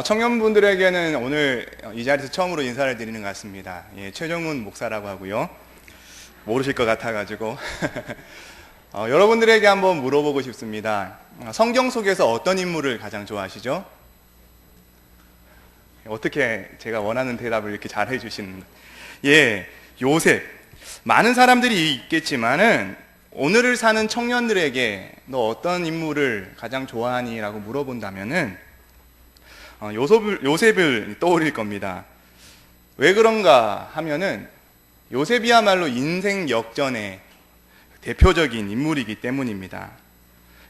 청년분들에게는 오늘 이 자리에서 처음으로 인사를 드리는 것 같습니다. 예, 최정훈 목사라고 하고요. 모르실 것 같아가지고 여러분들에게 한번 물어보고 싶습니다. 성경 속에서 어떤 인물을 가장 좋아하시죠? 어떻게 제가 원하는 대답을 이렇게 잘 해주시는 예, 요셉. 많은 사람들이 있겠지만은 오늘을 사는 청년들에게 너 어떤 인물을 가장 좋아하니? 라고 물어본다면은 요셉을 떠올릴 겁니다. 왜 그런가 하면은 요셉이야말로 인생 역전의 대표적인 인물이기 때문입니다.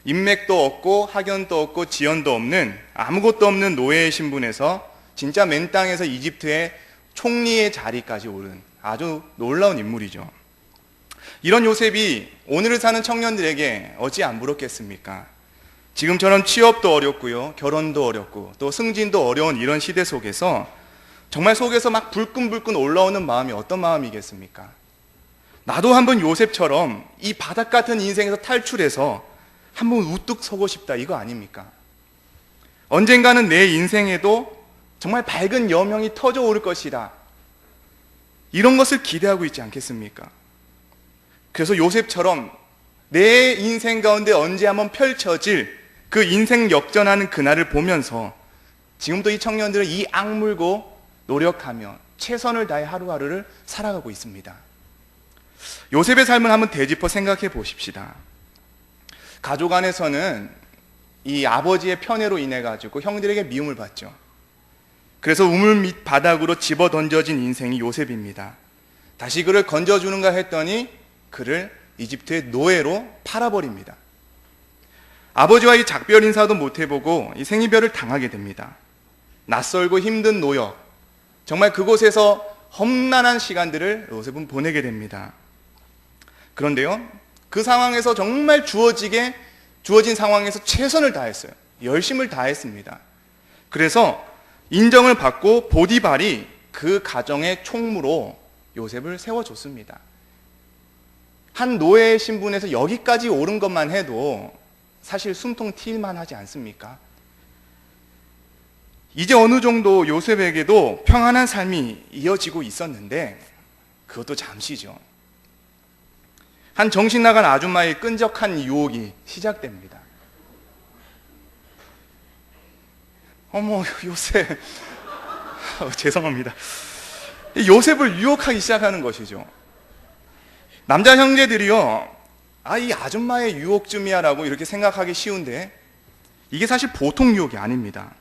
인맥도 없고 학연도 없고 지연도 없는 아무것도 없는 노예의 신분에서 진짜 맨 땅에서 이집트의 총리의 자리까지 오른 아주 놀라운 인물이죠. 이런 요셉이 오늘을 사는 청년들에게 어찌 안 부럽겠습니까? 지금처럼 취업도 어렵고요, 결혼도 어렵고 또 승진도 어려운 이런 시대 속에서 정말 속에서 막 불끈불끈 올라오는 마음이 어떤 마음이겠습니까? 나도 한번 요셉처럼 이 바닥 같은 인생에서 탈출해서 한번 우뚝 서고 싶다, 이거 아닙니까? 언젠가는 내 인생에도 정말 밝은 여명이 터져 오를 것이다, 이런 것을 기대하고 있지 않겠습니까? 그래서 요셉처럼 내 인생 가운데 언제 한번 펼쳐질 그 인생 역전하는 그날을 보면서 지금도 이 청년들은 이 악물고 노력하며 최선을 다해 하루하루를 살아가고 있습니다. 요셉의 삶을 한번 되짚어 생각해 보십시다. 가족 안에서는 이 아버지의 편애로 인해 가지고 형들에게 미움을 받죠. 그래서 우물 밑 바닥으로 집어 던져진 인생이 요셉입니다. 다시 그를 건져주는가 했더니 그를 이집트의 노예로 팔아버립니다. 아버지와 이 작별 인사도 못 해보고 이 생이별을 당하게 됩니다. 낯설고 힘든 노역, 정말 그곳에서 험난한 시간들을 요셉은 보내게 됩니다. 그런데요, 그 상황에서 정말 주어진 상황에서 최선을 다했어요. 열심을 다했습니다. 그래서 인정을 받고 보디발이 그 가정의 총무로 요셉을 세워줬습니다. 한 노예의 신분에서 여기까지 오른 것만 해도 사실 숨통 튈만 하지 않습니까? 이제 어느 정도 요셉에게도 평안한 삶이 이어지고 있었는데 그것도 잠시죠. 한 정신 나간 아줌마의 끈적한 유혹이 시작됩니다. 어머, 요셉. 죄송합니다. 요셉을 유혹하기 시작하는 것이죠. 남자 형제들이요, 이 아줌마의 유혹쯤이야 라고 이렇게 생각하기 쉬운데 이게 사실 보통 유혹이 아닙니다.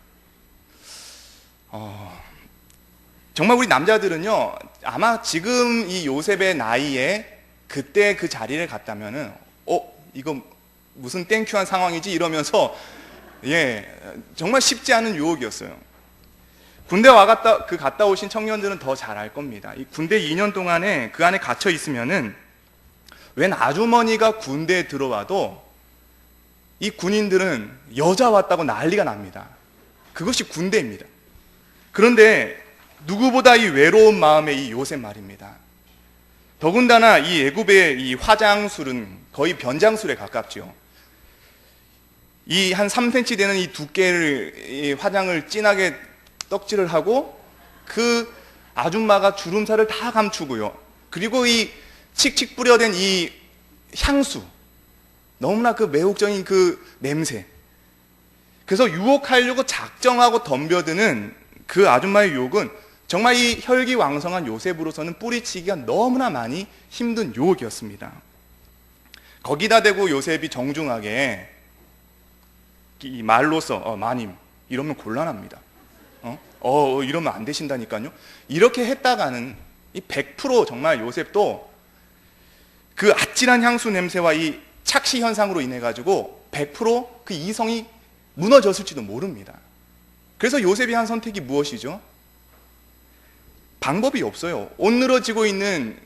정말 우리 남자들은요, 아마 지금 이 요셉의 나이에 그때 그 자리를 갔다면은 이거 무슨 땡큐한 상황이지 이러면서 정말 쉽지 않은 유혹이었어요. 군대 갔다 오신 청년들은 더 잘 알 겁니다. 이 군대 2년 동안에 그 안에 갇혀 있으면은 웬 아주머니가 군대에 들어와도 이 군인들은 여자 왔다고 난리가 납니다. 그것이 군대입니다. 그런데 누구보다 이 외로운 마음의 이 요셉 말입니다. 더군다나 이 애굽의 이 화장술은 거의 변장술에 가깝죠. 이 한 3cm 되는 이 두께를 이 화장을 진하게 떡질을 하고 그 아줌마가 주름살을 다 감추고요. 그리고 이 칙칙 뿌려댄 이 향수, 너무나 그 매혹적인 그 냄새. 그래서 유혹하려고 작정하고 덤벼드는 그 아줌마의 유혹은 정말 이 혈기왕성한 요셉으로서는 뿌리치기가 너무나 많이 힘든 유혹이었습니다. 거기다 대고 요셉이 정중하게 이 말로써 마님 이러면 곤란합니다. 이러면 안 되신다니까요. 이렇게 했다가는 이 100% 정말 요셉도 그 아찔한 향수 냄새와 이 착시 현상으로 인해 가지고 100% 그 이성이 무너졌을지도 모릅니다. 그래서 요셉이 한 선택이 무엇이죠? 방법이 없어요. 옷 늘어지고 있는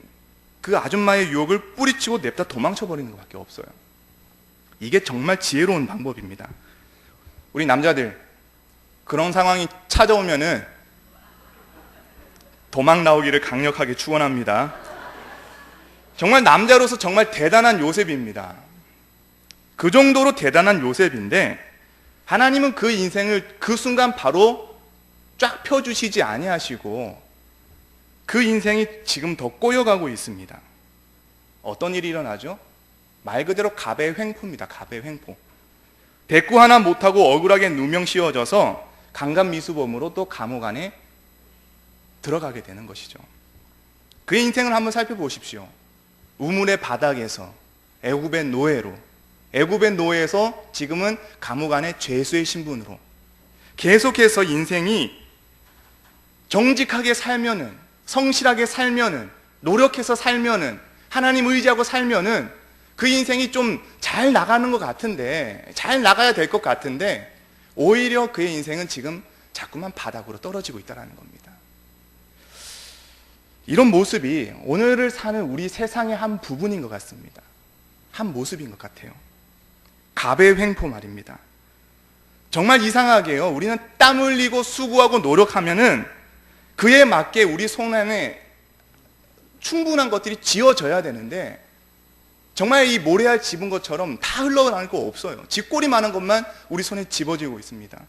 그 아줌마의 유혹을 뿌리치고 냅다 도망쳐 버리는 것밖에 없어요. 이게 정말 지혜로운 방법입니다. 우리 남자들 그런 상황이 찾아오면은 도망 나오기를 강력하게 축원합니다. 정말 남자로서 정말 대단한 요셉입니다. 그 정도로 대단한 요셉인데 하나님은 그 인생을 그 순간 바로 쫙 펴주시지 아니하시고 그 인생이 지금 더 꼬여가고 있습니다. 어떤 일이 일어나죠? 말 그대로 갑의 횡포입니다. 갑의 횡포. 대꾸 하나 못하고 억울하게 누명 씌워져서 강간미수범으로 또 감옥 안에 들어가게 되는 것이죠. 그의 인생을 한번 살펴보십시오. 우물의 바닥에서 애굽의 노예로, 애굽의 노예에서 지금은 감옥 안에 죄수의 신분으로 계속해서 인생이 정직하게 살면은, 성실하게 살면은, 노력해서 살면은, 하나님 의지하고 살면은 그 인생이 좀 잘 나가는 것 같은데, 잘 나가야 될 것 같은데 오히려 그의 인생은 지금 자꾸만 바닥으로 떨어지고 있다는 겁니다. 이런 모습이 오늘을 사는 우리 세상의 한 부분인 것 같습니다. 한 모습인 것 같아요. 갑의 횡포 말입니다. 정말 이상하게요, 우리는 땀 흘리고 수고하고 노력하면은 그에 맞게 우리 손 안에 충분한 것들이 지어져야 되는데 정말 이 모래알 집은 것처럼 다 흘러나갈 거 없어요. 쥐꼬리 많은 것만 우리 손에 집어지고 있습니다.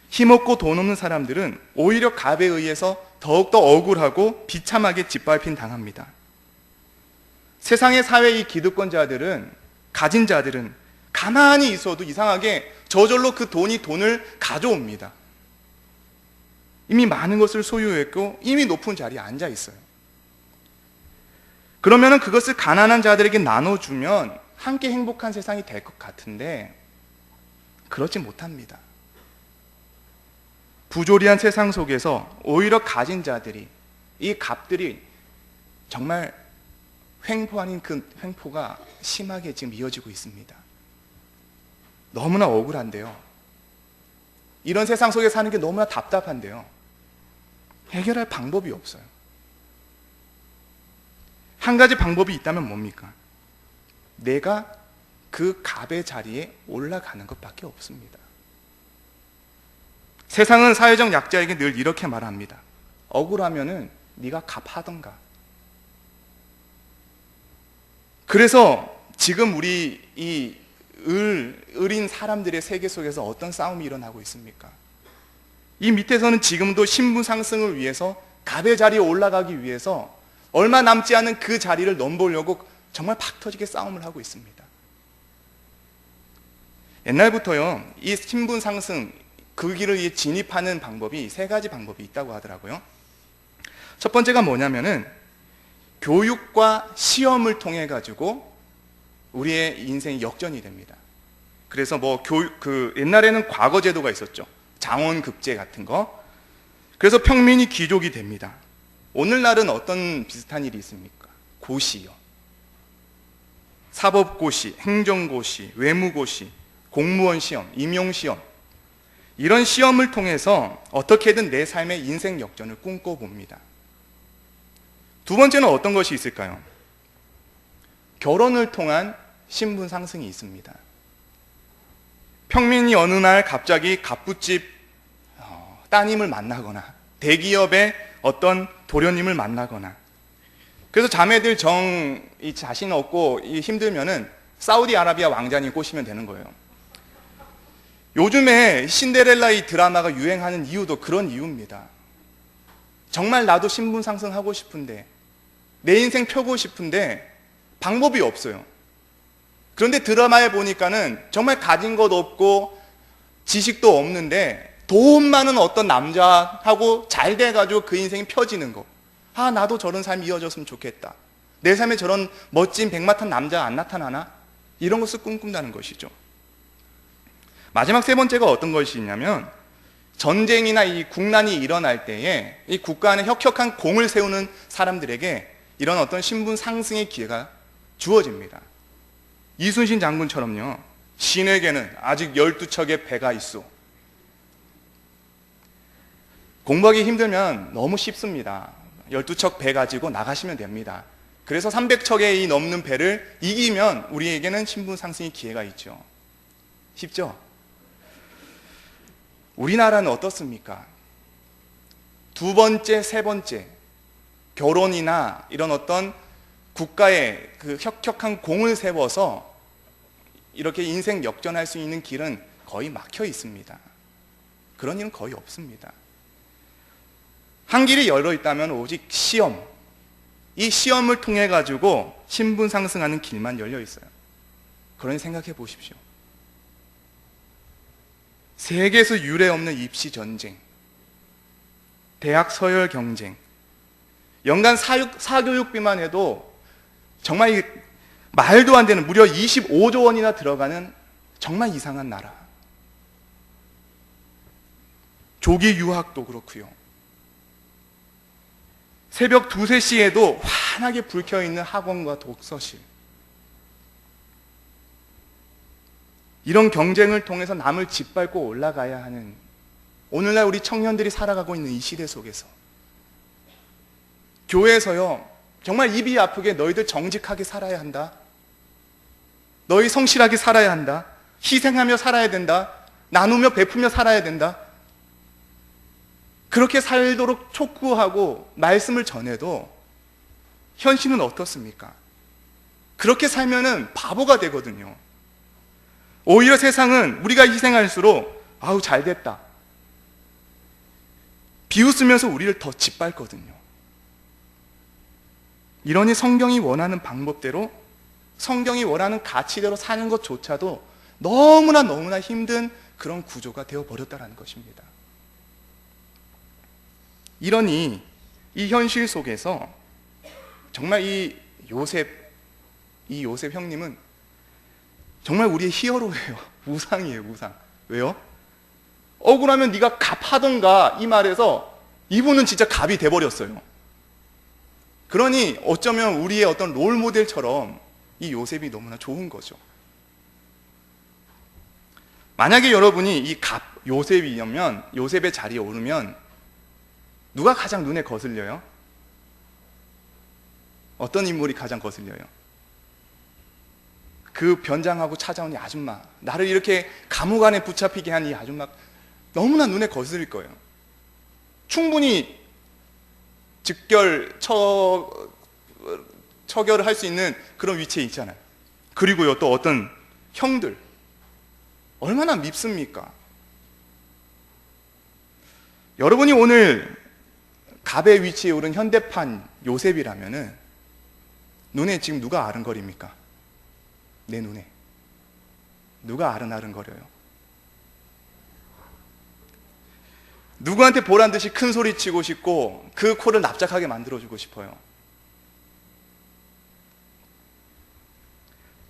힘없고 돈 없는 사람들은 오히려 갑에 의해서 더욱더 억울하고 비참하게 짓밟힌 당합니다. 세상의 사회 이 기득권자들은, 가진 자들은 가만히 있어도 이상하게 저절로 그 돈을 가져옵니다. 이미 많은 것을 소유했고 이미 높은 자리에 앉아 있어요. 그러면 그것을 가난한 자들에게 나눠주면 함께 행복한 세상이 될 것 같은데 그렇지 못합니다. 부조리한 세상 속에서 오히려 가진 자들이, 이 갑들이 정말 횡포 아닌 그 횡포가 심하게 지금 이어지고 있습니다. 너무나 억울한데요. 이런 세상 속에 사는 게 너무나 답답한데요. 해결할 방법이 없어요. 한 가지 방법이 있다면 뭡니까? 내가 그 갑의 자리에 올라가는 것밖에 없습니다. 세상은 사회적 약자에게 늘 이렇게 말합니다. 억울하면은 네가 갑하던가. 그래서 지금 우리 이 을인 사람들의 세계 속에서 어떤 싸움이 일어나고 있습니까? 이 밑에서는 지금도 신분 상승을 위해서 갑의 자리에 올라가기 위해서 얼마 남지 않은 그 자리를 넘보려고 정말 팍 터지게 싸움을 하고 있습니다. 옛날부터요, 이 신분 상승, 그 길을 진입하는 방법이 세 가지 방법이 있다고 하더라고요. 첫 번째가 뭐냐면은 교육과 시험을 통해 가지고 우리의 인생이 역전이 됩니다. 그래서 옛날에는 과거 제도가 있었죠. 장원급제 같은 거. 그래서 평민이 귀족이 됩니다. 오늘날은 어떤 비슷한 일이 있습니까? 고시요. 사법고시, 행정고시, 외무고시, 공무원 시험, 임용시험. 이런 시험을 통해서 어떻게든 내 삶의 인생 역전을 꿈꿔봅니다. 두 번째는 어떤 것이 있을까요? 결혼을 통한 신분 상승이 있습니다. 평민이 어느 날 갑자기 갑부집 따님을 만나거나 대기업의 어떤 도련님을 만나거나, 그래서 자매들 이 자신 없고 힘들면은 사우디아라비아 왕자님 꼬시면 되는 거예요. 요즘에 신데렐라 이 드라마가 유행하는 이유도 그런 이유입니다. 정말 나도 신분 상승하고 싶은데, 내 인생 펴고 싶은데 방법이 없어요. 그런데 드라마에 보니까는 정말 가진 것 없고 지식도 없는데 돈 많은 어떤 남자하고 잘 돼가지고 그 인생이 펴지는 거. 아, 나도 저런 삶이 이어졌으면 좋겠다. 내 삶에 저런 멋진 백마탄 남자 안 나타나나? 이런 것을 꿈꾼다는 것이죠. 마지막 세 번째가 어떤 것이냐면, 전쟁이나 이 국난이 일어날 때에 이 국가 안에 혁혁한 공을 세우는 사람들에게 이런 어떤 신분 상승의 기회가 주어집니다. 이순신 장군처럼요, 신에게는 아직 12척의 배가 있어. 공부하기 힘들면 너무 쉽습니다. 12척 배 가지고 나가시면 됩니다. 그래서 300척의 이 넘는 배를 이기면 우리에게는 신분 상승의 기회가 있죠. 쉽죠? 우리나라는 어떻습니까? 두 번째, 세 번째, 결혼이나 이런 어떤 국가의 그 혁혁한 공을 세워서 이렇게 인생 역전할 수 있는 길은 거의 막혀 있습니다. 그런 일은 거의 없습니다. 한 길이 열려 있다면 오직 시험, 이 시험을 통해 가지고 신분 상승하는 길만 열려 있어요. 그러니 생각해 보십시오. 세계에서 유례 없는 입시 전쟁, 대학 서열 경쟁, 연간 사교육비만 해도 정말 말도 안 되는 무려 25조 원이나 들어가는 정말 이상한 나라. 조기 유학도 그렇고요. 새벽 2, 3시에도 환하게 불 켜 있는 학원과 독서실. 이런 경쟁을 통해서 남을 짓밟고 올라가야 하는 오늘날 우리 청년들이 살아가고 있는 이 시대 속에서 교회에서요, 정말 입이 아프게 너희들 정직하게 살아야 한다. 너희 성실하게 살아야 한다. 희생하며 살아야 된다. 나누며 베푸며 살아야 된다. 그렇게 살도록 촉구하고 말씀을 전해도 현실은 어떻습니까? 그렇게 살면은 바보가 되거든요. 오히려 세상은 우리가 희생할수록 아우 잘 됐다, 비웃으면서 우리를 더 짓밟거든요. 이러니 성경이 원하는 방법대로, 성경이 원하는 가치대로 사는 것조차도 너무나 힘든 그런 구조가 되어버렸다는 것입니다. 이러니 이 현실 속에서 정말 이 요셉 형님은 정말 우리의 히어로예요. 우상이에요, 우상. 왜요? 억울하면 네가 갚하던가 이 말에서 이분은 진짜 갑이 돼버렸어요. 그러니 어쩌면 우리의 어떤 롤 모델처럼 이 요셉이 너무나 좋은 거죠. 만약에 여러분이 이 요셉이면, 요셉의 자리에 오르면 누가 가장 눈에 거슬려요? 어떤 인물이 가장 거슬려요? 그 변장하고 찾아온 이 아줌마, 나를 이렇게 감옥 안에 붙잡히게 한 이 아줌마 너무나 눈에 거슬릴 거예요. 충분히 처결을 할 수 있는 그런 위치에 있잖아요. 그리고요, 또 어떤 형들 얼마나 밉습니까? 여러분이 오늘 갑의 위치에 오른 현대판 요셉이라면은 눈에 지금 누가 아른거립니까? 내 눈에 누가 아른아른거려요? 누구한테 보란 듯이 큰 소리 치고 싶고 그 코를 납작하게 만들어주고 싶어요.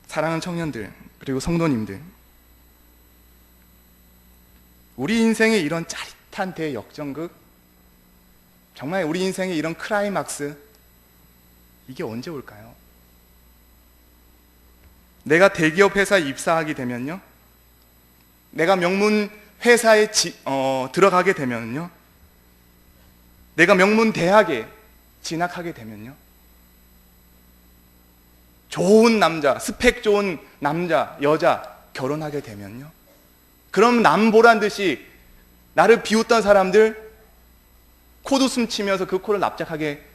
사랑하는 청년들, 그리고 성도님들, 우리 인생의 이런 짜릿한 대역전극, 정말 우리 인생의 이런 클라이막스, 이게 언제 올까요? 내가 대기업 회사에 입사하게 되면요, 내가 명문 회사에 들어가게 되면요, 내가 명문 대학에 진학하게 되면요, 좋은 남자, 스펙 좋은 남자, 여자 결혼하게 되면요, 그럼 남 보란 듯이 나를 비웃던 사람들 코웃음 치면서 그 코를 납작하게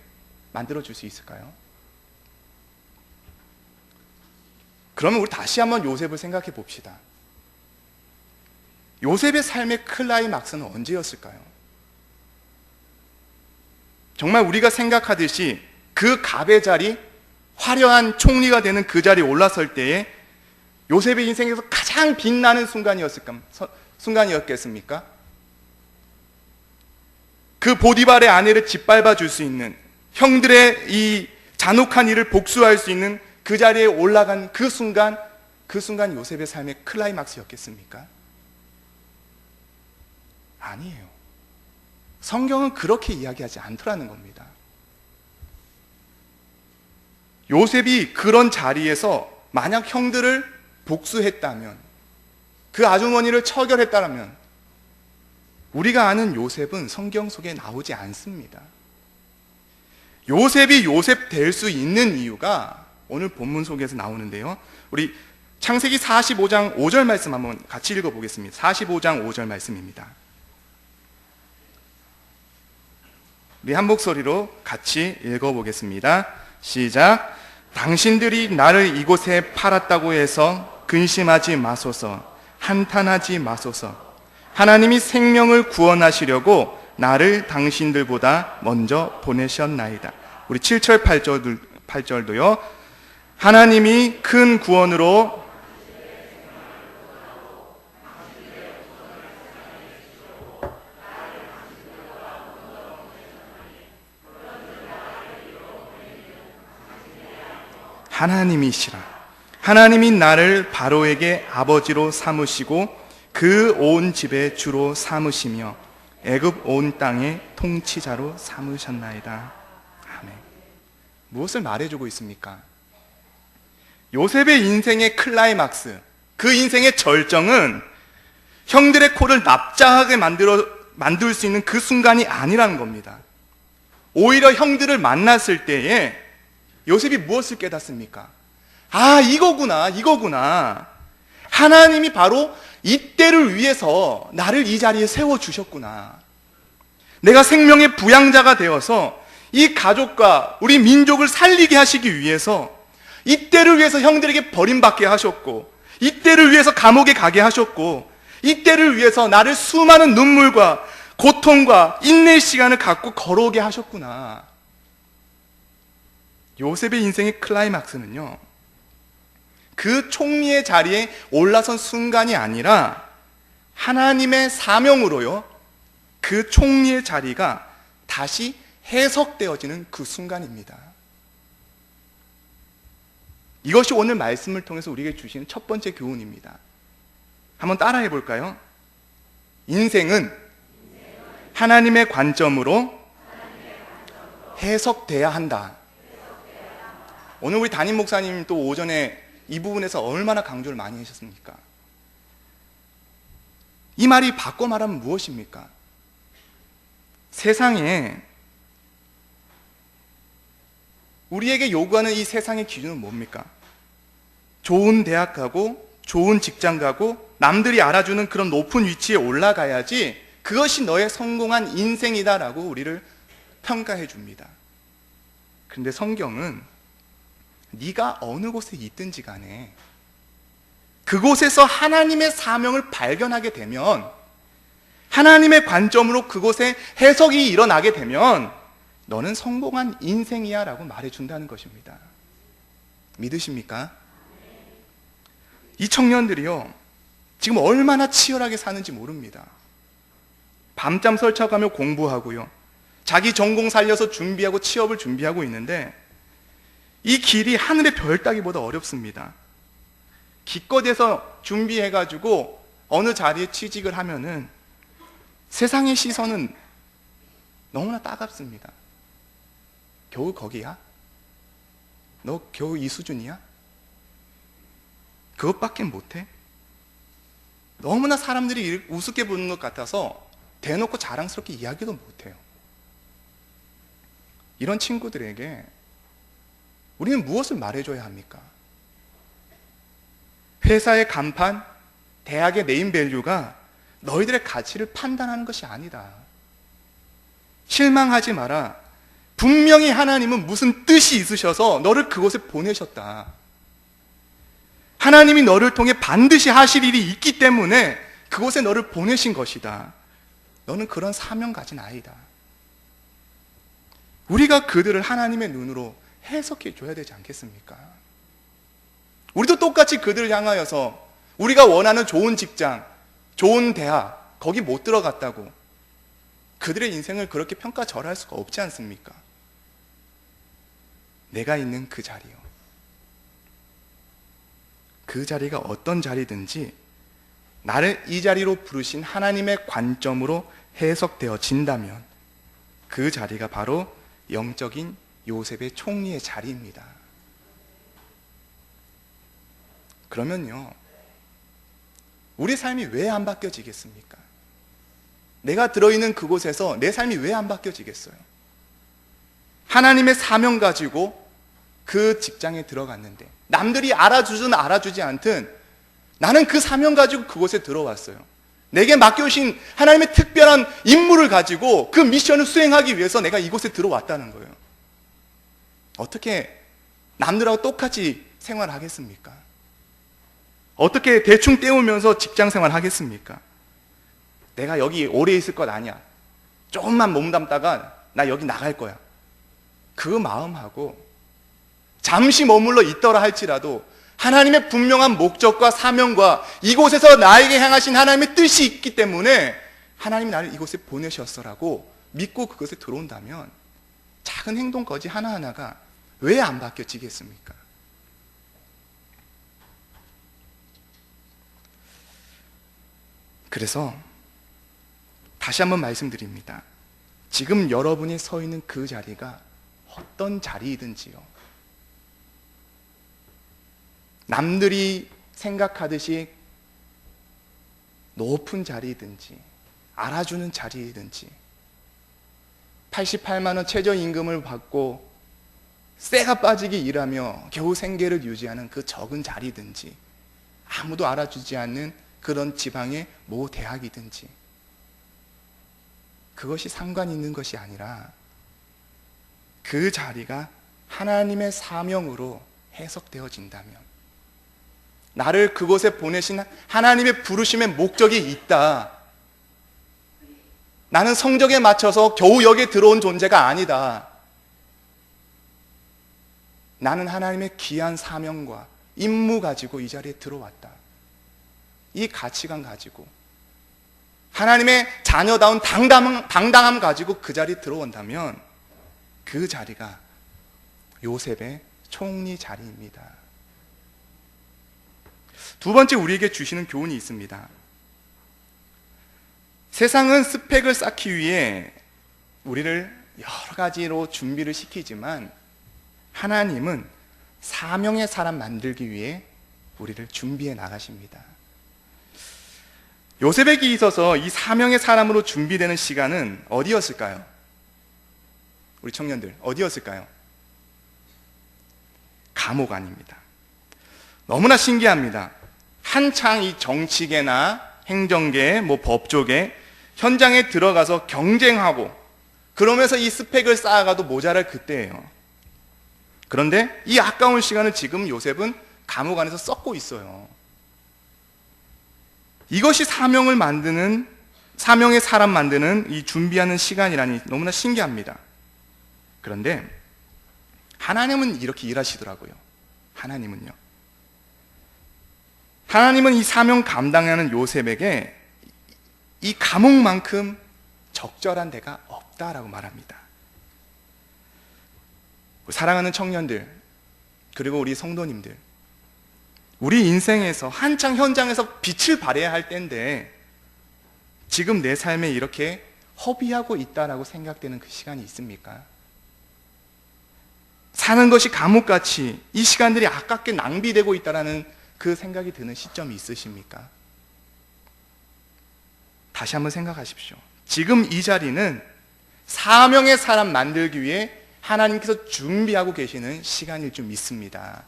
만들어줄 수 있을까요? 그러면 우리 다시 한번 요셉을 생각해 봅시다. 요셉의 삶의 클라이막스는 언제였을까요? 정말 우리가 생각하듯이 그 갑의 자리, 화려한 총리가 되는 그 자리에 올라설 때에 요셉의 인생에서 가장 빛나는 순간이었겠습니까? 그 보디발의 아내를 짓밟아 줄 수 있는, 형들의 이 잔혹한 일을 복수할 수 있는 그 자리에 올라간 그 순간 요셉의 삶의 클라이막스였겠습니까? 아니에요. 성경은 그렇게 이야기하지 않더라는 겁니다. 요셉이 그런 자리에서 만약 형들을 복수했다면, 그 아주머니를 처결했다면 우리가 아는 요셉은 성경 속에 나오지 않습니다. 요셉이 요셉 될 수 있는 이유가 오늘 본문 속에서 나오는데요, 우리 창세기 45장 5절 말씀 한번 같이 읽어보겠습니다. 45장 5절 말씀입니다. 우리 한 목소리로 같이 읽어보겠습니다. 시작. 당신들이 나를 이곳에 팔았다고 해서 근심하지 마소서. 한탄하지 마소서. 하나님이 생명을 구원하시려고 나를 당신들보다 먼저 보내셨나이다. 우리 7절 8절도요. 하나님이 큰 구원으로 하나님이시라. 하나님이 나를 바로에게 아버지로 삼으시고 그 온 집의 주로 삼으시며 애굽 온 땅의 통치자로 삼으셨나이다. 아멘. 무엇을 말해주고 있습니까? 요셉의 인생의 클라이막스, 그 인생의 절정은 형들의 코를 납작하게 만들 수 있는 그 순간이 아니라는 겁니다. 오히려 형들을 만났을 때에 요셉이 무엇을 깨닫습니까? 아, 이거구나. 하나님이 바로 이때를 위해서 나를 이 자리에 세워주셨구나. 내가 생명의 부양자가 되어서 이 가족과 우리 민족을 살리게 하시기 위해서 이때를 위해서 형들에게 버림받게 하셨고, 이때를 위해서 감옥에 가게 하셨고, 이때를 위해서 나를 수많은 눈물과 고통과 인내의 시간을 갖고 걸어오게 하셨구나. 요셉의 인생의 클라이막스는요, 그 총리의 자리에 올라선 순간이 아니라 하나님의 사명으로요, 그 총리의 자리가 다시 해석되어지는 그 순간입니다. 이것이 오늘 말씀을 통해서 우리에게 주시는 첫 번째 교훈입니다. 한번 따라해 볼까요? 인생은 하나님의 관점으로 해석돼야 한다. 오늘 우리 담임 목사님 또 오전에 이 부분에서 얼마나 강조를 많이 하셨습니까? 이 말이 바꿔 말하면 무엇입니까? 세상에 우리에게 요구하는 이 세상의 기준은 뭡니까? 좋은 대학 가고 좋은 직장 가고 남들이 알아주는 그런 높은 위치에 올라가야지 그것이 너의 성공한 인생이다라고 우리를 평가해 줍니다. 그런데 성경은 네가 어느 곳에 있든지 간에 그곳에서 하나님의 사명을 발견하게 되면, 하나님의 관점으로 그곳에 해석이 일어나게 되면 너는 성공한 인생이야 라고 말해준다는 것입니다. 믿으십니까? 이 청년들이요, 지금 얼마나 치열하게 사는지 모릅니다. 밤잠 설쳐가며 공부하고요, 자기 전공 살려서 준비하고 취업을 준비하고 있는데 이 길이 하늘의 별 따기보다 어렵습니다. 기껏해서 준비해가지고 어느 자리에 취직을 하면은 세상의 시선은 너무나 따갑습니다. 겨우 거기야? 너 겨우 이 수준이야? 그것밖에 못해? 너무나 사람들이 우습게 보는 것 같아서 대놓고 자랑스럽게 이야기도 못해요. 이런 친구들에게 우리는 무엇을 말해줘야 합니까? 회사의 간판, 대학의 네임밸류가 너희들의 가치를 판단하는 것이 아니다. 실망하지 마라. 분명히 하나님은 무슨 뜻이 있으셔서 너를 그곳에 보내셨다. 하나님이 너를 통해 반드시 하실 일이 있기 때문에 그곳에 너를 보내신 것이다. 너는 그런 사명 가진 아이다. 우리가 그들을 하나님의 눈으로 해석해 줘야 되지 않겠습니까? 우리도 똑같이 그들을 향하여서 우리가 원하는 좋은 직장, 좋은 대학, 거기 못 들어갔다고 그들의 인생을 그렇게 평가절하할 수가 없지 않습니까? 내가 있는 그 자리요, 그 자리가 어떤 자리든지 나를 이 자리로 부르신 하나님의 관점으로 해석되어진다면 그 자리가 바로 영적인 요셉의 총리의 자리입니다. 그러면요, 우리 삶이 왜 안 바뀌어지겠습니까? 내가 들어있는 그곳에서 내 삶이 왜 안 바뀌어지겠어요? 하나님의 사명 가지고 그 직장에 들어갔는데 남들이 알아주든 알아주지 않든 나는 그 사명 가지고 그곳에 들어왔어요. 내게 맡겨주신 하나님의 특별한 임무를 가지고 그 미션을 수행하기 위해서 내가 이곳에 들어왔다는 거예요. 어떻게 남들하고 똑같이 생활하겠습니까? 어떻게 대충 때우면서 직장 생활 하겠습니까? 내가 여기 오래 있을 것 아니야. 조금만 몸담다가 나 여기 나갈 거야. 그 마음하고 잠시 머물러 있더라 할지라도 하나님의 분명한 목적과 사명과 이곳에서 나에게 향하신 하나님의 뜻이 있기 때문에 하나님이 나를 이곳에 보내셨어라고 믿고 그것에 들어온다면 작은 행동거지 하나하나가 왜 안 바뀌어지겠습니까? 그래서 다시 한번 말씀드립니다. 지금 여러분이 서 있는 그 자리가 어떤 자리이든지요, 남들이 생각하듯이 높은 자리이든지 알아주는 자리이든지 88만 원 최저임금을 받고 쇠가 빠지게 일하며 겨우 생계를 유지하는 그 적은 자리든지 아무도 알아주지 않는 그런 지방의 모 대학이든지 그것이 상관이 있는 것이 아니라 그 자리가 하나님의 사명으로 해석되어진다면, 나를 그곳에 보내신 하나님의 부르심의 목적이 있다, 나는 성적에 맞춰서 겨우 여기에 들어온 존재가 아니다, 나는 하나님의 귀한 사명과 임무 가지고 이 자리에 들어왔다, 이 가치관 가지고 하나님의 자녀다운 당당함 가지고 그 자리에 들어온다면 그 자리가 요셉의 총리 자리입니다. 두 번째, 우리에게 주시는 교훈이 있습니다. 세상은 스펙을 쌓기 위해 우리를 여러 가지로 준비를 시키지만 하나님은 사명의 사람 만들기 위해 우리를 준비해 나가십니다. 요셉에게 있어서 이 사명의 사람으로 준비되는 시간은 어디였을까요? 우리 청년들, 어디였을까요? 감옥 안입니다. 너무나 신기합니다. 한창 이 정치계나 행정계, 법조계 현장에 들어가서 경쟁하고 그러면서 이 스펙을 쌓아가도 모자랄 그때예요. 그런데 이 아까운 시간을 지금 요셉은 감옥 안에서 썩고 있어요. 이것이 사명을 만드는, 사명의 사람 만드는 이 준비하는 시간이라니 너무나 신기합니다. 그런데 하나님은 이렇게 일하시더라고요. 하나님은 이 사명 감당하는 요셉에게 이 감옥만큼 적절한 데가 없다라고 말합니다. 사랑하는 청년들, 그리고 우리 성도님들, 우리 인생에서 한창 현장에서 빛을 발해야 할 때인데 지금 내 삶에 이렇게 허비하고 있다라고 생각되는 그 시간이 있습니까? 사는 것이 감옥같이 이 시간들이 아깝게 낭비되고 있다라는 그 생각이 드는 시점이 있으십니까? 다시 한번 생각하십시오. 지금 이 자리는 사명의 사람 만들기 위해 하나님께서 준비하고 계시는 시간일 줄 믿습니다.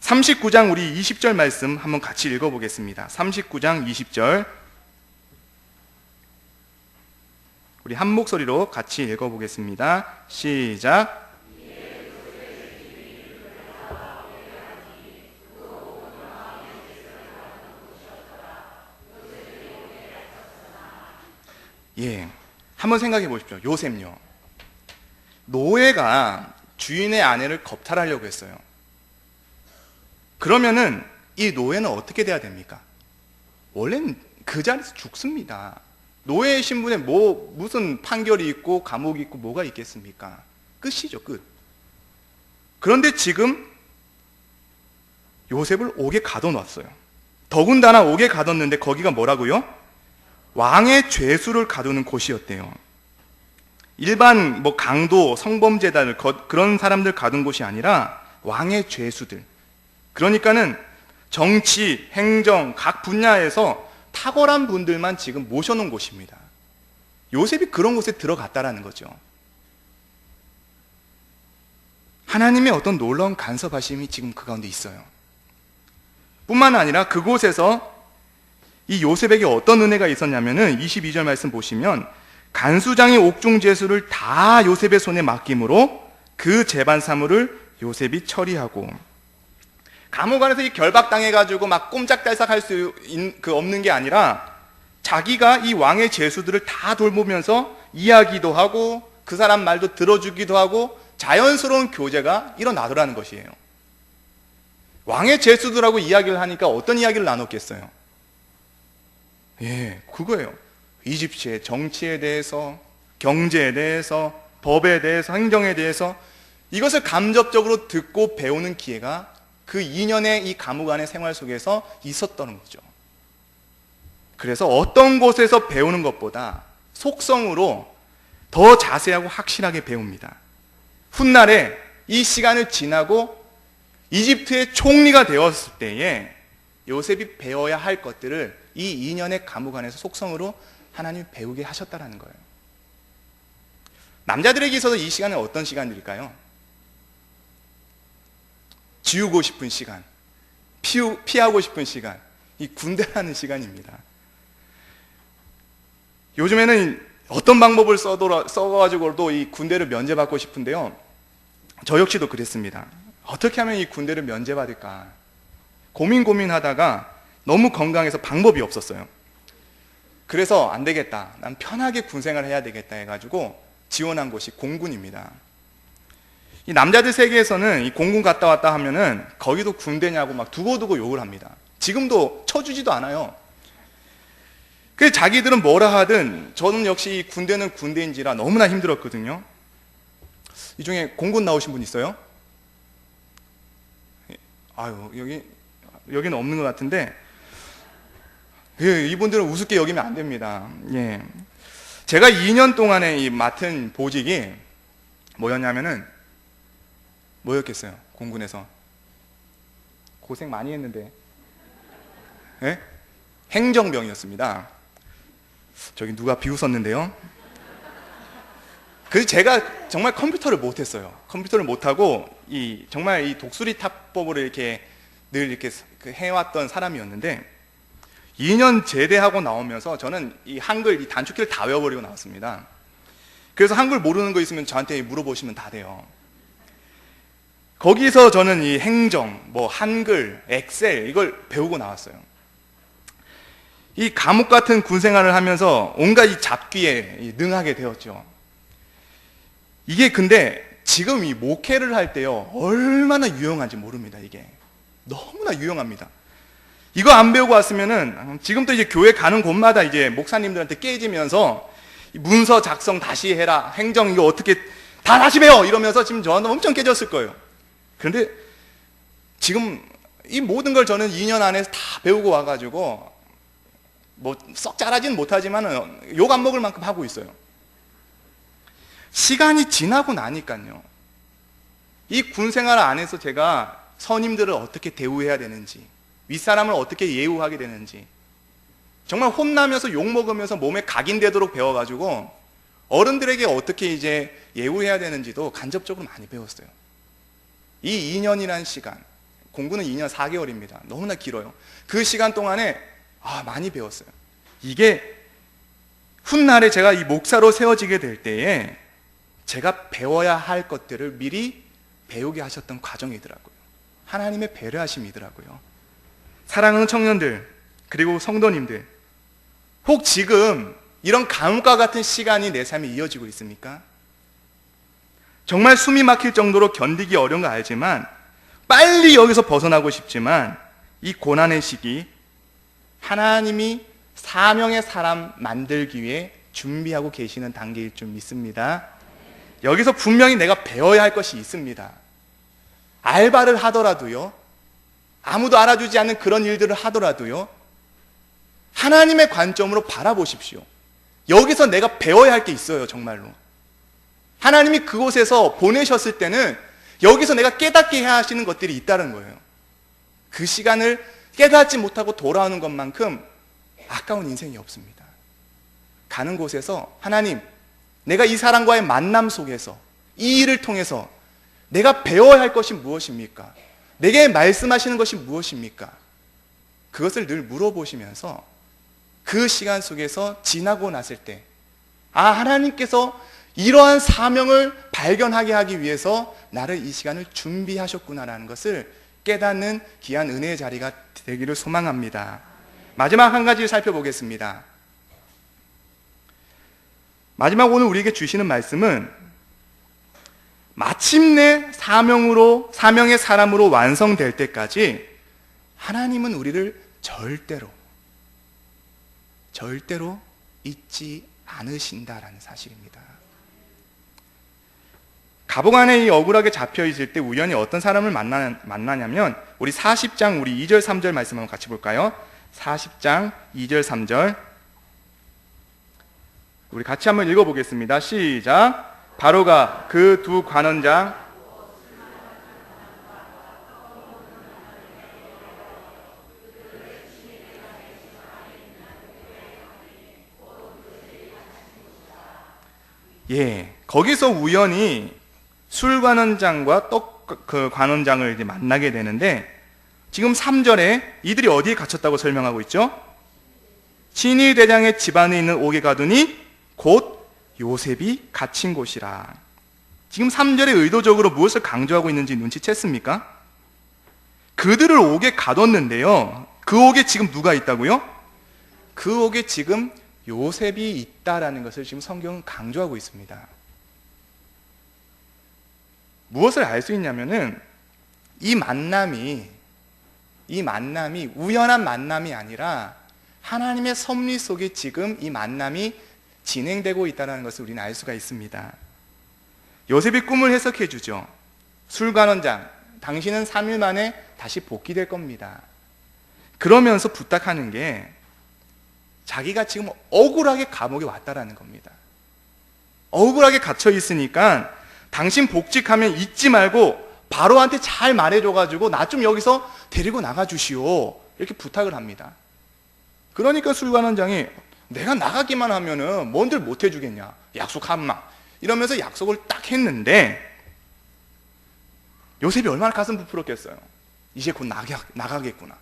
39장 우리 20절 말씀 한번 같이 읽어보겠습니다. 39장 20절 우리 한 목소리로 같이 읽어보겠습니다. 시작. 예, 한번 생각해 보십시오. 요셉요, 노예가 주인의 아내를 겁탈하려고 했어요. 그러면은 이 노예는 어떻게 돼야 됩니까? 원래는 그 자리에서 죽습니다. 노예의 신분에 무슨 판결이 있고 감옥이 있고 뭐가 있겠습니까? 끝이죠, 끝. 그런데 지금 요셉을 옥에 가둬놨어요. 더군다나 옥에 가뒀는데 거기가 뭐라고요? 왕의 죄수를 가두는 곳이었대요. 일반 강도, 성범죄자들 그런 사람들 가둔 곳이 아니라 왕의 죄수들. 그러니까는 정치, 행정, 각 분야에서 탁월한 분들만 지금 모셔놓은 곳입니다. 요셉이 그런 곳에 들어갔다라는 거죠. 하나님의 어떤 놀라운 간섭하심이 지금 그 가운데 있어요. 뿐만 아니라 그곳에서 이 요셉에게 어떤 은혜가 있었냐면은 22절 말씀 보시면 간수장의 옥중 죄수를 다 요셉의 손에 맡김으로 그 재반 사물을 요셉이 처리하고 감옥 안에서 이 결박당해가지고 막 꼼짝달싹 할 수 없는 게 아니라 자기가 이 왕의 죄수들을 다 돌보면서 이야기도 하고 그 사람 말도 들어주기도 하고 자연스러운 교제가 일어나더라는 것이에요. 왕의 죄수들하고 이야기를 하니까 어떤 이야기를 나눴겠어요? 예, 그거예요. 이집트의 정치에 대해서, 경제에 대해서, 법에 대해서, 행정에 대해서 이것을 간접적으로 듣고 배우는 기회가 그 2년의 이 감옥 안의 생활 속에서 있었던 거죠. 그래서 어떤 곳에서 배우는 것보다 속성으로 더 자세하고 확실하게 배웁니다. 훗날에 이 시간을 지나고 이집트의 총리가 되었을 때에 요셉이 배워야 할 것들을 이 2년의 감옥 안에서 속성으로 하나님이 배우게 하셨다는 거예요. 남자들에게 있어서 이 시간은 어떤 시간일까요? 지우고 싶은 시간, 피하고 싶은 시간, 이 군대라는 시간입니다. 요즘에는 어떤 방법을 써가지고도 이 군대를 면제받고 싶은데요, 저 역시도 그랬습니다. 어떻게 하면 이 군대를 면제받을까 고민하다가 너무 건강해서 방법이 없었어요. 그래서 안 되겠다, 난 편하게 군생활을 해야 되겠다 해가지고 지원한 곳이 공군입니다. 이 남자들 세계에서는 이 공군 갔다 왔다 하면은 거기도 군대냐고 막 두고두고 욕을 합니다. 지금도 쳐주지도 않아요. 그래서 자기들은 뭐라 하든 저는 역시 이 군대는 군대인지라 너무나 힘들었거든요. 이 중에 공군 나오신 분 있어요? 아유, 여기는 없는 것 같은데, 예, 이분들은 우습게 여기면 안 됩니다. 예. 제가 2년 동안에 이 맡은 보직이 뭐였겠어요? 공군에서 고생 많이 했는데, 예? 행정병이었습니다. 저기 누가 비웃었는데요. 그래서 제가 정말 컴퓨터를 못했어요. 컴퓨터를 못하고 정말 이 독수리 타법으로 이렇게 늘 이렇게 해왔던 사람이었는데, 2년 제대하고 나오면서 저는 이 한글 이 단축키를 다 외워버리고 나왔습니다. 그래서 한글 모르는 거 있으면 저한테 물어보시면 다 돼요. 거기서 저는 이 행정, 한글, 엑셀 이걸 배우고 나왔어요. 이 감옥 같은 군 생활을 하면서 온갖 이 잡기에 능하게 되었죠. 이게 근데 지금 이 목회를 할 때요, 얼마나 유용한지 모릅니다. 이게 너무나 유용합니다. 이거 안 배우고 왔으면은 지금도 이제 교회 가는 곳마다 이제 목사님들한테 깨지면서 문서 작성 다시 해라, 행정 이거 어떻게 다 다시 배워 이러면서 지금 저는 엄청 깨졌을 거예요. 그런데 지금 이 모든 걸 저는 2년 안에 다 배우고 와가지고 썩 잘하지는 못하지만 욕 안 먹을 만큼 하고 있어요. 시간이 지나고 나니까요, 이 군생활 안에서 제가 선임들을 어떻게 대우해야 되는지, 윗사람을 어떻게 예우하게 되는지, 정말 혼나면서 욕먹으면서 몸에 각인되도록 배워가지고 어른들에게 어떻게 이제 예우해야 되는지도 간접적으로 많이 배웠어요. 이 2년이라는 시간, 공군은 2년 4개월입니다. 너무나 길어요. 그 시간 동안에 많이 배웠어요. 이게 훗날에 제가 이 목사로 세워지게 될 때에 제가 배워야 할 것들을 미리 배우게 하셨던 과정이더라고요. 하나님의 배려하심이더라고요. 사랑하는 청년들, 그리고 성도님들, 혹 지금 이런 감옥과 같은 시간이 내 삶에 이어지고 있습니까? 정말 숨이 막힐 정도로 견디기 어려운 거 알지만 빨리 여기서 벗어나고 싶지만 이 고난의 시기, 하나님이 사명의 사람 만들기 위해 준비하고 계시는 단계일 줄 믿습니다. 여기서 분명히 내가 배워야 할 것이 있습니다. 알바를 하더라도요, 아무도 알아주지 않는 그런 일들을 하더라도요, 하나님의 관점으로 바라보십시오. 여기서 내가 배워야 할 게 있어요. 정말로 하나님이 그곳에서 보내셨을 때는 여기서 내가 깨닫게 해야 하시는 것들이 있다는 거예요. 그 시간을 깨닫지 못하고 돌아오는 것만큼 아까운 인생이 없습니다. 가는 곳에서 하나님, 내가 이 사람과의 만남 속에서 이 일을 통해서 내가 배워야 할 것이 무엇입니까? 내게 말씀하시는 것이 무엇입니까? 그것을 늘 물어보시면서 그 시간 속에서 지나고 났을 때, 하나님께서 이러한 사명을 발견하게 하기 위해서 나를 이 시간을 준비하셨구나라는 것을 깨닫는 귀한 은혜의 자리가 되기를 소망합니다. 마지막 한 가지 살펴보겠습니다. 마지막 오늘 우리에게 주시는 말씀은 마침내 사명의 사람으로 완성될 때까지 하나님은 우리를 절대로 잊지 않으신다라는 사실입니다. 감옥 안에 억울하게 잡혀 있을 때 우연히 어떤 사람을 만나냐면 우리 40장 우리 2절 3절 말씀 한번 같이 볼까요? 40장 2절 3절 우리 같이 한번 읽어보겠습니다. 시작. 바로가 그 두 관원장 거기서 우연히 술 관원장과 떡 그 관원장을 이제 만나게 되는데 지금 3절에 이들이 어디에 갇혔다고 설명하고 있죠? 친위 대장의 집안에 있는 옥에 가두니 곧 요셉이 갇힌 곳이라. 지금 3절에 의도적으로 무엇을 강조하고 있는지 눈치챘습니까? 그들을 옥에 가뒀는데요, 그 옥에 지금 누가 있다고요? 그 옥에 지금 요셉이 있다라는 것을 지금 성경은 강조하고 있습니다. 무엇을 알 수 있냐면은 이 만남이 우연한 만남이 아니라 하나님의 섭리 속에 지금 이 만남이 진행되고 있다는 것을 우리는 알 수가 있습니다. 요셉이 꿈을 해석해 주죠. 술관원장, 당신은 3일 만에 다시 복귀될 겁니다. 그러면서 부탁하는 게 자기가 지금 억울하게 감옥에 왔다라는 겁니다. 억울하게 갇혀 있으니까 당신 복직하면 잊지 말고 바로한테 잘 말해줘가지고 나 좀 여기서 데리고 나가주시오, 이렇게 부탁을 합니다. 그러니까 술관원장이 내가 나가기만 하면은 뭔들 못 해주겠냐, 약속 한마 이러면서 약속을 딱 했는데 요셉이 얼마나 가슴 부풀었겠어요. 이제 곧 나가겠구나.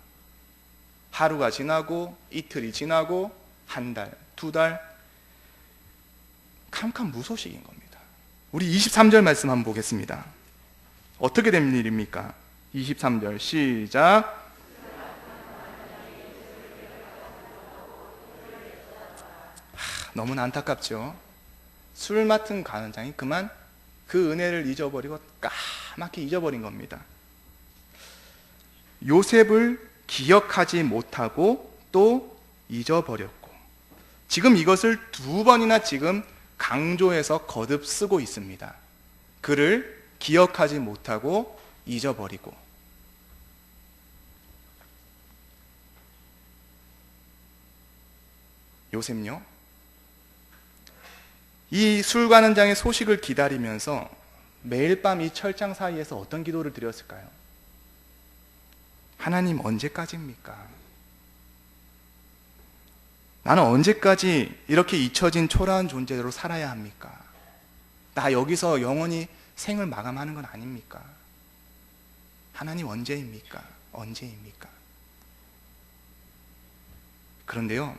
하루가 지나고 이틀이 지나고 한 달, 두 달, 캄캄 무소식인 겁니다. 우리 23절 말씀 한번 보겠습니다. 어떻게 된 일입니까? 23절 시작. 너무나 안타깝죠. 술 맡은 관원장이 그만 그 은혜를 잊어버리고 까맣게 잊어버린 겁니다. 요셉을 기억하지 못하고 또 잊어버렸고, 지금 이것을 두 번이나 지금 강조해서 거듭 쓰고 있습니다. 그를 기억하지 못하고 잊어버리고. 요셉요, 이 술관원장의 소식을 기다리면서 매일 밤 이 철장 사이에서 어떤 기도를 드렸을까요? 하나님, 언제까지입니까? 나는 언제까지 이렇게 잊혀진 초라한 존재로 살아야 합니까? 나 여기서 영원히 생을 마감하는 건 아닙니까? 하나님, 언제입니까? 언제입니까? 그런데요,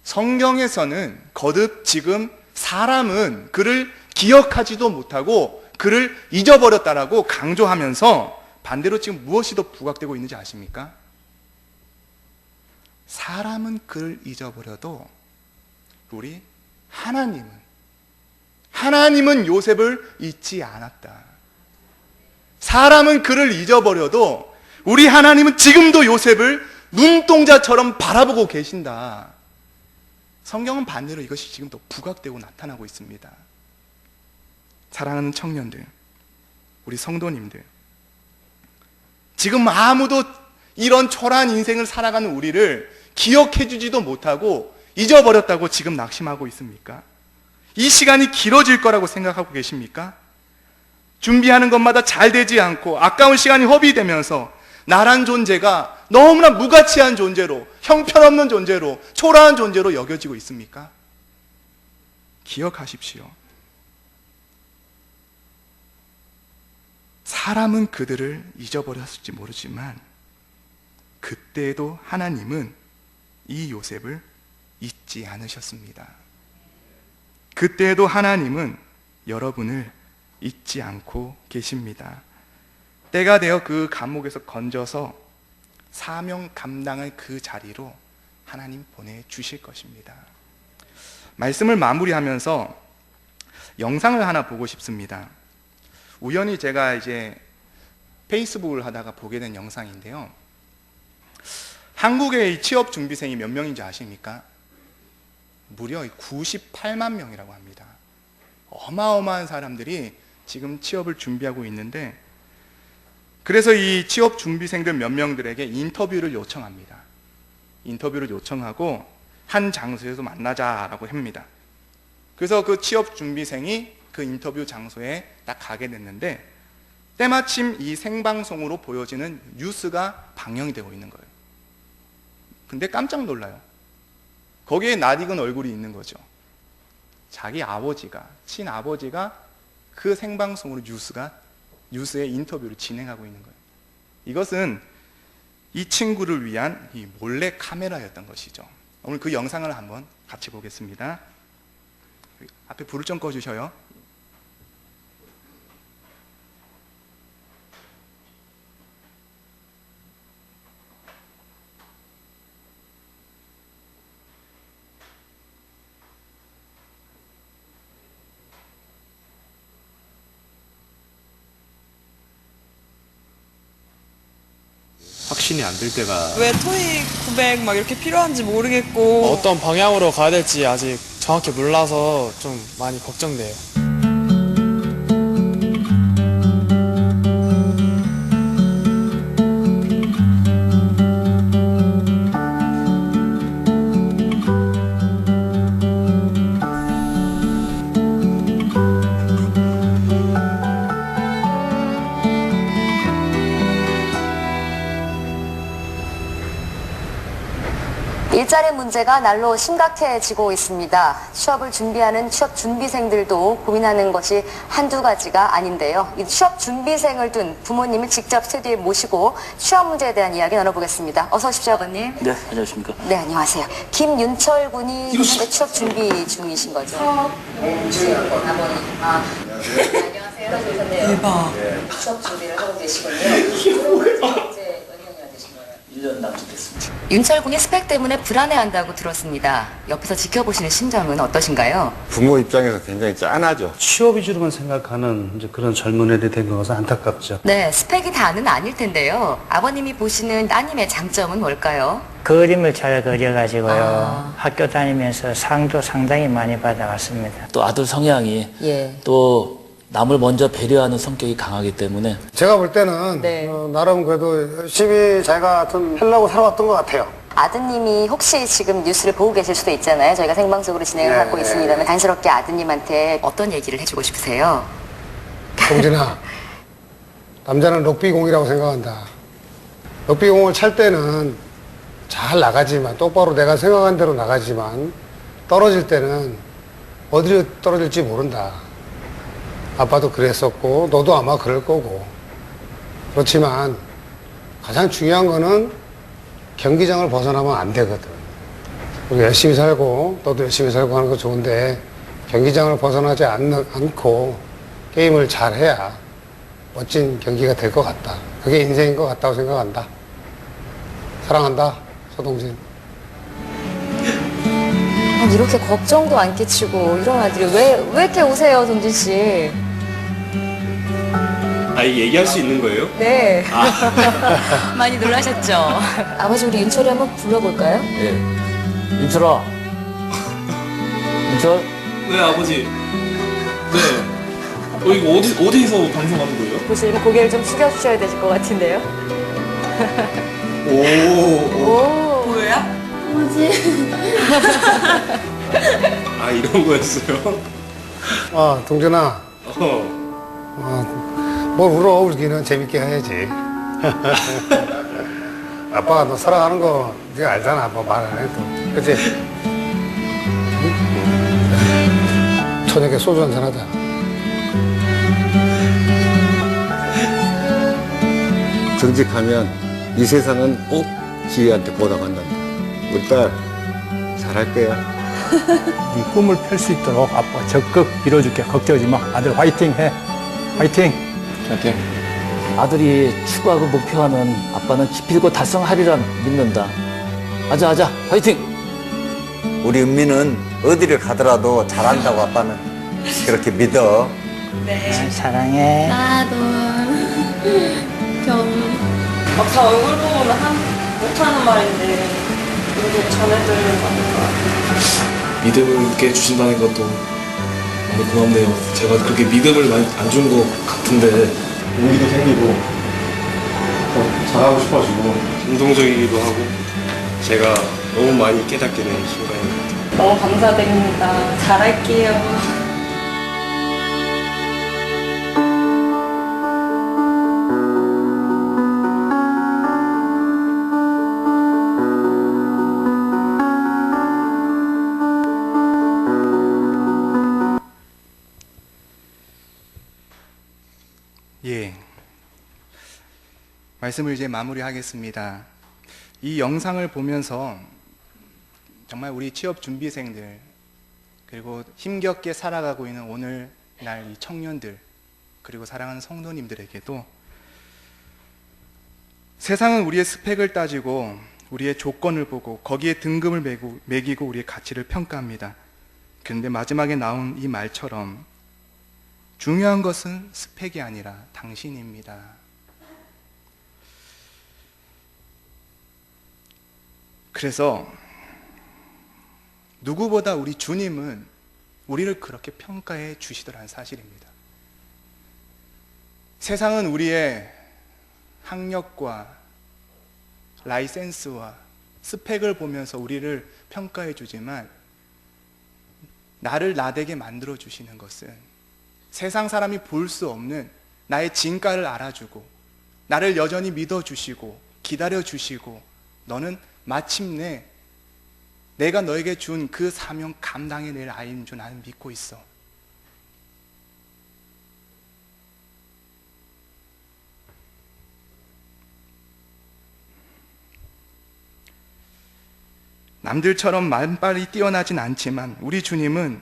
성경에서는 거듭 지금 사람은 그를 기억하지도 못하고 그를 잊어버렸다라고 강조하면서 반대로 지금 무엇이 더 부각되고 있는지 아십니까? 사람은 그를 잊어버려도 우리 하나님은 요셉을 잊지 않았다. 사람은 그를 잊어버려도 우리 하나님은 지금도 요셉을 눈동자처럼 바라보고 계신다. 성경은 반대로 이것이 지금 더 부각되고 나타나고 있습니다. 사랑하는 청년들, 우리 성도님들, 지금 아무도 이런 초라한 인생을 살아가는 우리를 기억해주지도 못하고 잊어버렸다고 지금 낙심하고 있습니까? 이 시간이 길어질 거라고 생각하고 계십니까? 준비하는 것마다 잘 되지 않고 아까운 시간이 허비되면서 나란 존재가 너무나 무가치한 존재로, 형편없는 존재로, 초라한 존재로 여겨지고 있습니까? 기억하십시오. 사람은 그들을 잊어버렸을지 모르지만 그때에도 하나님은 이 요셉을 잊지 않으셨습니다. 그때에도 하나님은 여러분을 잊지 않고 계십니다. 때가 되어 그 감옥에서 건져서 사명 감당할 그 자리로 하나님 보내주실 것입니다. 말씀을 마무리하면서 영상을 하나 보고 싶습니다. 우연히 제가 이제 페이스북을 하다가 보게 된 영상인데요. 한국의 취업 준비생이 몇 명인지 아십니까? 무려 98만 명이라고 합니다. 어마어마한 사람들이 지금 취업을 준비하고 있는데, 그래서 이 취업 준비생들 몇 명들에게 인터뷰를 요청합니다. 인터뷰를 요청하고 한 장소에서 만나자라고 합니다. 그래서 그 취업 준비생이 그 인터뷰 장소에 딱 가게 됐는데, 때마침 이 생방송으로 보여지는 뉴스가 방영이 되고 있는 거예요. 근데 깜짝 놀라요. 거기에 낯익은 얼굴이 있는 거죠. 자기 아버지가, 친아버지가 그 생방송으로 뉴스의 인터뷰를 진행하고 있는 거예요. 이것은 이 친구를 위한 이 몰래 카메라였던 것이죠. 오늘 그 영상을 한번 같이 보겠습니다. 앞에 불을 좀 꺼주셔요. 확신이 안 들 때가 왜 토익 900 막 이렇게 필요한지 모르겠고 어떤 방향으로 가야 될지 아직 정확히 몰라서 좀 많이 걱정돼요. 일자리 문제가 날로 심각해지고 있습니다. 취업을 준비하는 취업 준비생들도 고민하는 것이 한두 가지가 아닌데요. 이 취업 준비생을 둔 부모님을 직접 스튜디오에 모시고 취업 문제에 대한 이야기 나눠보겠습니다. 어서 오십시오, 아버님. 네, 안녕하십니까. 네, 안녕하세요. 김윤철 군이 현재 취업 준비 중이신 거죠? 네, 아버님. 안녕하세요. 대박. 취업 준비를 하고 계시군요. 이제 몇 년이나 되신 거예요? 1년 남짓 됐습니다. 윤철 군이 스펙 때문에 불안해한다고 들었습니다. 옆에서 지켜보시는 심정은 어떠신가요? 부모 입장에서 굉장히 짠하죠. 취업 위주로만 생각하는 이제 그런 젊은 애들이 된 것은 안타깝죠. 네, 스펙이 다는 아닐 텐데요. 아버님이 보시는 따님의 장점은 뭘까요? 그림을 잘 그려가지고요. 학교 다니면서 상도 상당히 많이 받아왔습니다. 또 아들 성향이 또 남을 먼저 배려하는 성격이 강하기 때문에 제가 볼 때는 네. 나름 그래도 열심히 자기가 좀 하려고 살아왔던 것 같아요. 아드님이 혹시 지금 뉴스를 보고 계실 수도 있잖아요. 저희가 생방송으로 진행을 하고 있습니다만 단스럽게 아드님한테 어떤 얘기를 해주고 싶으세요? 동진아, 남자는 럭비공이라고 생각한다. 럭비공을 찰 때는 잘 나가지만, 똑바로 내가 생각한 대로 나가지만 떨어질 때는 어디로 떨어질지 모른다. 아빠도 그랬었고 너도 아마 그럴 거고. 그렇지만 가장 중요한 거는 경기장을 벗어나면 안 되거든. 우리 열심히 살고 너도 열심히 살고 하는 거 좋은데 경기장을 벗어나지 않고 게임을 잘 해야 멋진 경기가 될 것 같다. 그게 인생인 것 같다고 생각한다. 사랑한다, 서동진. 이렇게 걱정도 안 끼치고 이런 아들이 왜 이렇게 우세요, 동진 씨? 아이 얘기할 수 있는 거예요? 네. 많이 놀라셨죠? 아버지, 우리 윤철이 한번 불러볼까요? 예. 윤철아. 윤철? 네 아버지. 네. 이거 어디서 방송하는 거예요? 보시면 고개를 좀 숙여주셔야 되실 것 같은데요. 오. 뭐야? 아 이런 거였어요? 동준아. 뭘 울어. 울기는 재밌게 해야지. 아빠가 너 사랑하는 거 네가 알잖아. 뭐 말 안 해도. 그치? 저녁에 소주 한잔 하자. 정직하면 이 세상은 꼭 지혜한테 보답한단다. 우리 딸 잘할 거야. 네 꿈을 펼 수 있도록 아빠가 적극 밀어줄게. 걱정하지 마. 아들 화이팅 해. 화이팅. 파이팅. 아들이 추구하고 목표하는 아빠는 기필코 달성하리라 믿는다. 아자, 화이팅! 우리 은미는 어디를 가더라도 잘한다고 아빠는 그렇게 믿어. 사랑해. 나도 좀 막상 얼굴 보고는 못하는 말인데 이렇게 전해드리는 거니까. 믿음을 있게 주신다는 것도 많이 고맙네요. 제가 그렇게 믿음을 많이 안 준 것 같은데 용기도 생기고 더 잘하고 싶어지고 감동적이기도 하고 제가 너무 많이 깨닫게 된 순간입니다. 너무 감사드립니다. 잘할게요. 예. 말씀을 이제 마무리하겠습니다. 이 영상을 보면서 정말 우리 취업 준비생들 그리고 힘겹게 살아가고 있는 오늘날 이 청년들 그리고 사랑하는 성도님들에게도 세상은 우리의 스펙을 따지고 우리의 조건을 보고 거기에 등급을 매기고 우리의 가치를 평가합니다. 그런데 마지막에 나온 이 말처럼 중요한 것은 스펙이 아니라 당신입니다. 그래서 누구보다 우리 주님은 우리를 그렇게 평가해 주시더라는 사실입니다. 세상은 우리의 학력과 라이센스와 스펙을 보면서 우리를 평가해 주지만 나를 나되게 만들어 주시는 것은 세상 사람이 볼 수 없는 나의 진가를 알아주고 나를 여전히 믿어주시고 기다려주시고 너는 마침내 내가 너에게 준 그 사명 감당해낼 아이인 줄 나는 믿고 있어. 남들처럼 만빨이 뛰어나진 않지만 우리 주님은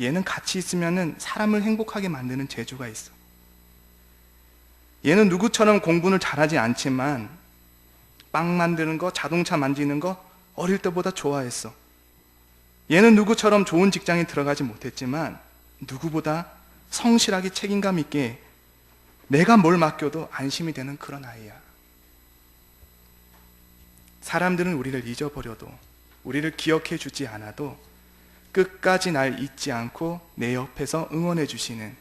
얘는 같이 있으면 사람을 행복하게 만드는 재주가 있어. 얘는 누구처럼 공부를 잘하지 않지만 빵 만드는 거, 자동차 만지는 거 어릴 때보다 좋아했어. 얘는 누구처럼 좋은 직장에 들어가지 못했지만 누구보다 성실하게 책임감 있게 내가 뭘 맡겨도 안심이 되는 그런 아이야. 사람들은 우리를 잊어버려도 우리를 기억해 주지 않아도 끝까지 날 잊지 않고 내 옆에서 응원해 주시는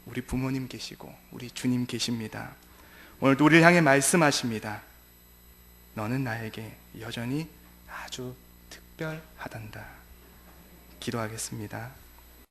우리 부모님 계시고 우리 주님 계십니다. 오늘도 우리를 향해 말씀하십니다. 너는 나에게 여전히 아주 특별하단다. 기도하겠습니다.